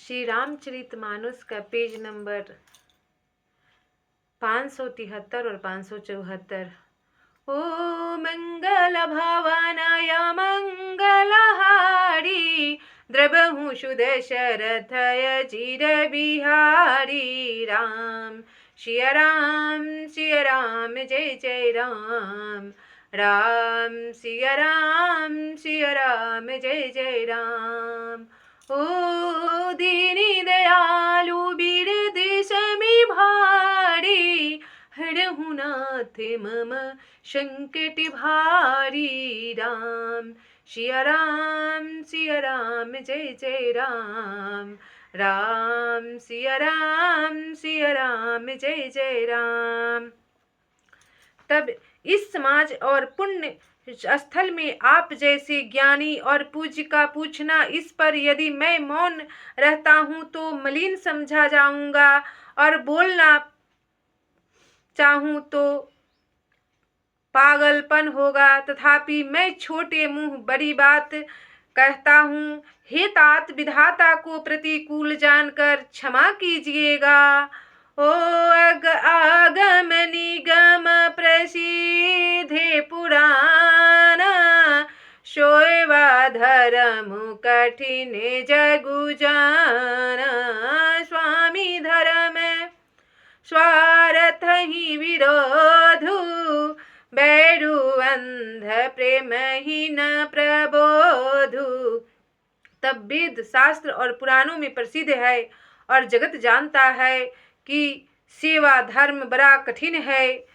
श्री रामचरितमानस का page number 573 और 574। ओ मंगल भवनाय मंगलहारी द्रवहु सुदशरथय चिर बिहारी। राम सिया राम जय जय राम। राम सिया राम जय जय राम। ओ दीनी दयालु बिरद समी भारी हरहु नाथ मम संकट भारी। राम सिया राम जय जय राम। राम सिया राम जय जय राम। तब इस समाज और पुण्य स्थल में आप जैसे ज्ञानी और पूज्य का पूछना, इस पर यदि मैं मौन रहता हूँ तो मलिन समझा जाऊंगा, और बोलना चाहूँ तो पागलपन होगा। तथापि मैं छोटे मुंह बड़ी बात कहता हूँ। हे तात, विधाता को प्रतिकूल जानकर क्षमा कीजिएगा। ओ आगम निगम प्रसिद्धे पुराण सोएवा धर्म कठिन जगु जाना। स्वामी धर्म स्वार्थ ही विरोधु बैरु अंध प्रेम ही न प्रबोधु। तब वेद शास्त्र और पुराणों में प्रसिद्ध है और जगत जानता है कि सेवा धर्म बड़ा कठिन है।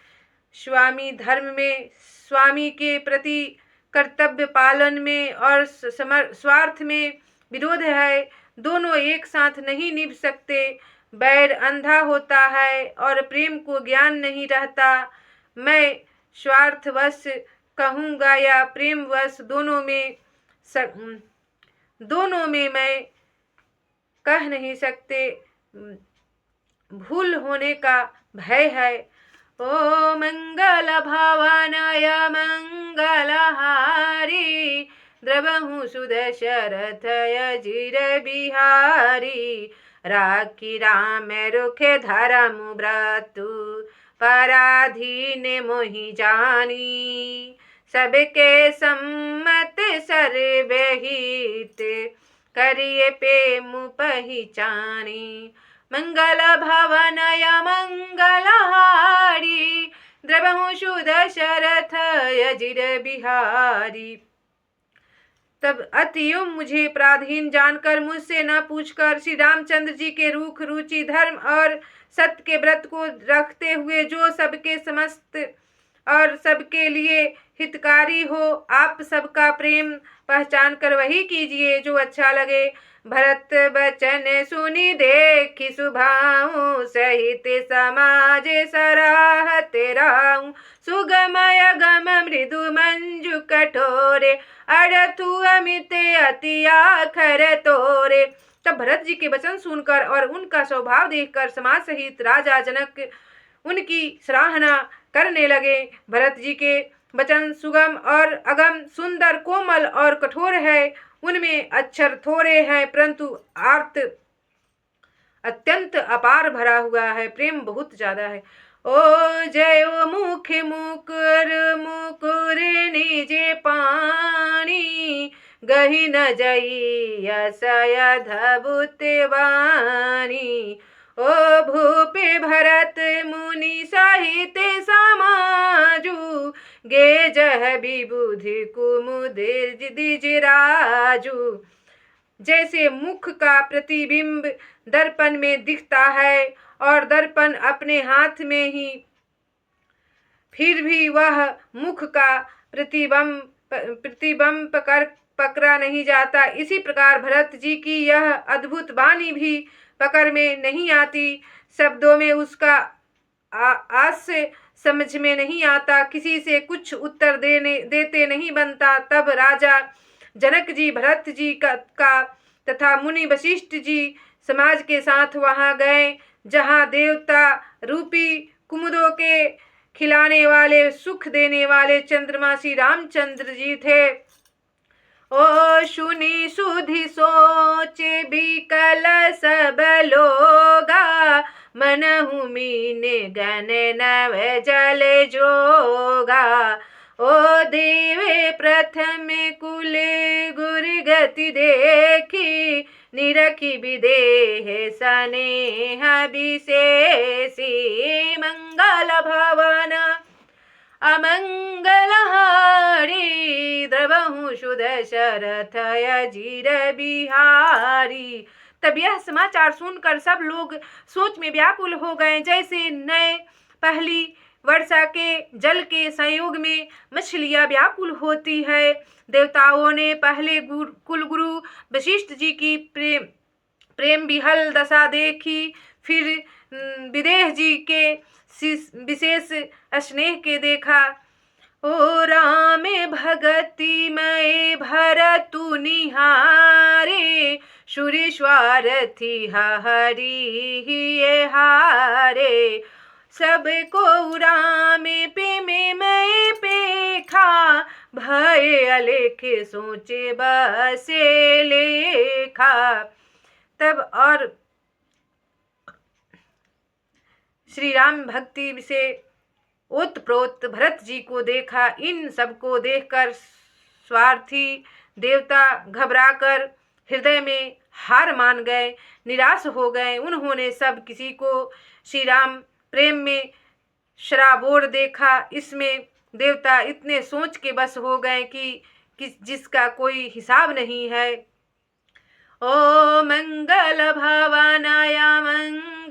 स्वामी धर्म में स्वामी के प्रति कर्तव्य पालन में और स्वार्थ में विरोध है। दोनों एक साथ नहीं निभ सकते। बैर अंधा होता है और प्रेम को ज्ञान नहीं रहता। मैं स्वार्थवश कहूँगा या प्रेमवश, दोनों में मैं कह नहीं सकते। भूल होने का भय है। ओ मंगल भवनाय मंगलहारी द्रवहु सुदशरथय चिर बिहारी। राखी राम रुखे धर्म व्रतु पराधीन मोहि जानी। सबके सम्मत सर्वहित करिए प्रेम पहिचानी। मंगल भवनाय मंगलहारी द्रवहु सुदशरथय चिर बिहारी। तब अतियुम मुझे पराधीन जानकर, मुझसे न पूछकर, श्री रामचंद्र जी के रूख रुचि धर्म और सत्य के व्रत को रखते हुए जो सबके समस्त और सबके लिए हितकारी हो, आप सबका प्रेम पहचान कर वही कीजिए जो अच्छा लगे। भरत बचन सुनि देखि सुभाऊ सहित समाज सराहत राहु। सुगमय गम मृदु मंजु कठोरे अरथु अमित अति आखर तोरे। तब भरत जी के वचन सुनकर और उनका स्वभाव देखकर समाज सहित राजा जनक उनकी सराहना करने लगे। भरत जी के वचन सुगम और अगम, सुंदर, कोमल और कठोर है। उनमें अक्षर थोड़े हैं परंतु अर्थ अत्यंत अपार भरा हुआ है। प्रेम बहुत ज्यादा है। ओ जय मुख मुकुर निजे पानी गही न जई असय धबुत वाणी। ओ भूपे भरत मुनि सहित समाजु गे जह विबुधि कुमुद दिज राजू। जैसे मुख का प्रतिबिंब दर्पण में दिखता है और दर्पण अपने हाथ में ही, फिर भी वह मुख का प्रतिबिंब पकड़ा नहीं जाता, इसी प्रकार भरत जी की यह अद्भुत वाणी भी पकड़ में नहीं आती। शब्दों में उसका आशय समझ में नहीं आता। किसी से कुछ उत्तर देते नहीं बनता। तब राजा जनक जी भरत जी का तथा मुनि वशिष्ठ जी समाज के साथ वहां गए जहां देवता रूपी कुमुदों के खिलाने वाले, सुख देने वाले चंद्रमा श्री रामचंद्र जी थे। ओ सुनी सुधि सोच भी कल सब लोगा, मनहु मीने गण नव जल जोगा। ओ देवे प्रथम कुल गुर गति देखी, निरखी विदेह स्नेह विशेषी। मंगल भवन अमंगलहारी, द्रवहु सुदशरथ अजिर बिहारी। तब यह समाचार सुनकर सब लोग सोच में व्याकुल हो गए, जैसे नए पहली वर्षा के जल के संयोग में मछलियां व्याकुल होती है। देवताओं ने पहले कुलगुरु वशिष्ठ जी की प्रेम विहल दशा देखी, फिर विदेह जी के विशेष स्नेह के देखा। ओ राम भगति मय भरतु निहारे, सुरेश्वारथी हरि हारे। सबको राम पे मैं पेखा, भय अलेख सोचे बसे लेखा। तब और श्री राम भक्ति से ओतप्रोत भरत जी को देखा। इन सबको देखकर स्वार्थी देवता घबराकर हृदय में हार मान गए, निराश हो गए। उन्होंने सब किसी को श्री राम प्रेम में शराबोर देखा। इसमें देवता इतने सोच के बस हो गए कि जिसका कोई हिसाब नहीं है। ओ मंगल भवनाय मंगलहारी,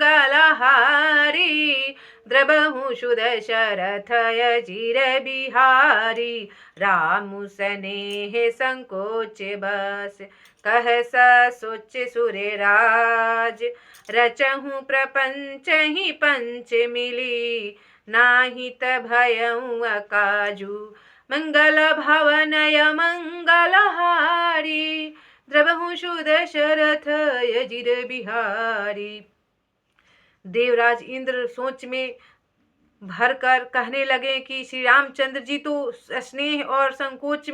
द्रवहु सुदशरथ अजिर बिहारी। रामु स्नेह संकोच बस, कह सोच सुरेराज। रचहु प्रपंच ही पंच मिली, नाहित भयउ अकाजू। मंगल भवनय मंगलहारी, द्रवहु सुदशरथ अजिर बिहारी। देवराज इंद्र सोच में भरकर कहने लगे कि श्री रामचंद्र जी तो स्नेह और संकोच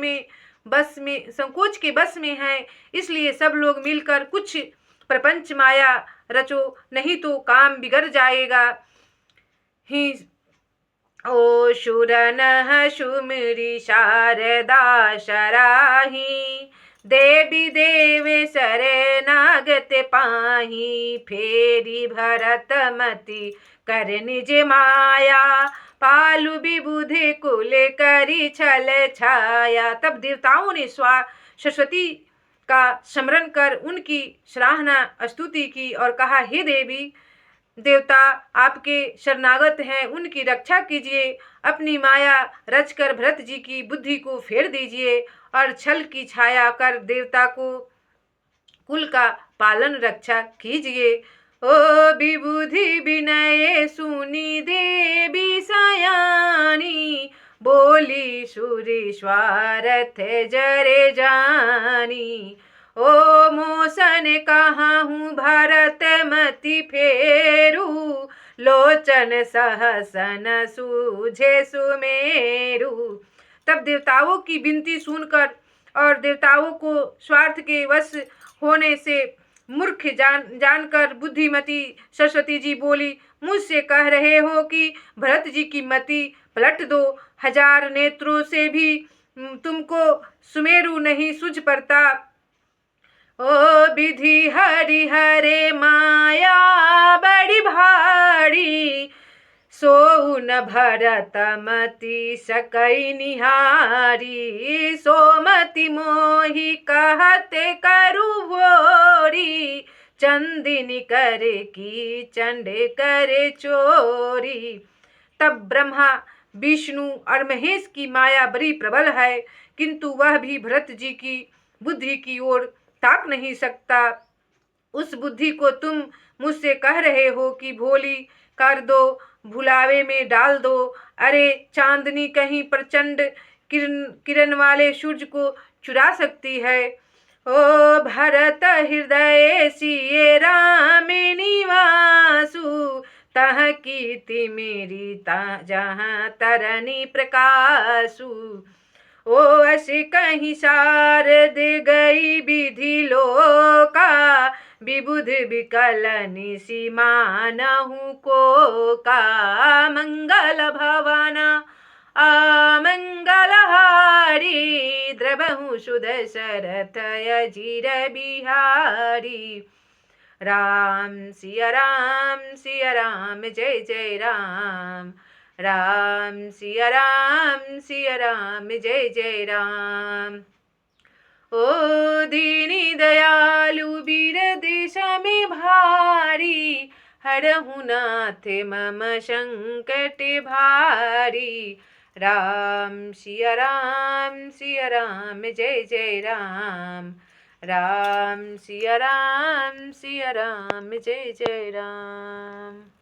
के बस में हैं, इसलिए सब लोग मिलकर कुछ प्रपंच माया रचो, नहीं तो काम बिगड़ जाएगा ही। ओ शुरनह सुमरी शारदा शराही, देवी देवे शरणागत पाही। फेरी भरत मति कर निज माया, पालु विबुधि कुल करी छल छाया। तब देवताओं ने सरस्वती का स्मरण कर उनकी सराहना स्तुति की और कहा, हे देवी देवता आपके शरणागत हैं, उनकी रक्षा कीजिए। अपनी माया रचकर भरत जी की बुद्धि को फेर दीजिए और छल की छाया कर देवता को कुल का पालन रक्षा कीजिए। ओ विबुधि विनय सुनी देवी सयानी, बोली सुरेश्वारथ जरे जानी। ओ मोसन कहाहूँ भरत मति फेरू, लोचन सहसन सूझे सुमेरु। तब देवताओं की विनती सुनकर और देवताओं को स्वार्थ के वश होने से मूर्ख जानकर बुद्धिमती सरस्वती जी बोली, मुझसे कह रहे हो कि भरत जी की मति पलट दो, 1000 नेत्रों से भी तुमको सुमेरु नहीं सूझ पड़ता। ओ विधि हरि हरे माया बड़ी भारी, सोऊ न भरत मति सकई निहारी। सोमति मोहि कहते करु बोरी, चंदिनी करे की चंडे करे चोरी। तब ब्रह्मा विष्णु और महेश की माया बड़ी प्रबल है, किंतु वह भी भरत जी की बुद्धि की ओर ताक नहीं सकता। उस बुद्धि को तुम मुझसे कह रहे हो कि भोली कर दो, भुलावे में डाल दो। अरे चांदनी कहीं प्रचंड किरण वाले सूर्य को चुरा सकती है। ओ भरत हृदय सिए राम निवासु, तह कीर्ति मेरी जहाँ तरनी प्रकाशु। ओ अस कहीं शारद गई विधि लोका, विबुध विकल निसीमानहु को का मंगल भवना अमंगलहारी द्रवहु सुदशरथ अजिर बिहारी। राम सिया राम जय जय राम। राम सिया राम जय जय राम। ओ दीनी दयालु वीर देश में भारी हरहु नाथ मम संकट भारी। राम सिया राम जय जय राम। राम सिया राम जय जय राम।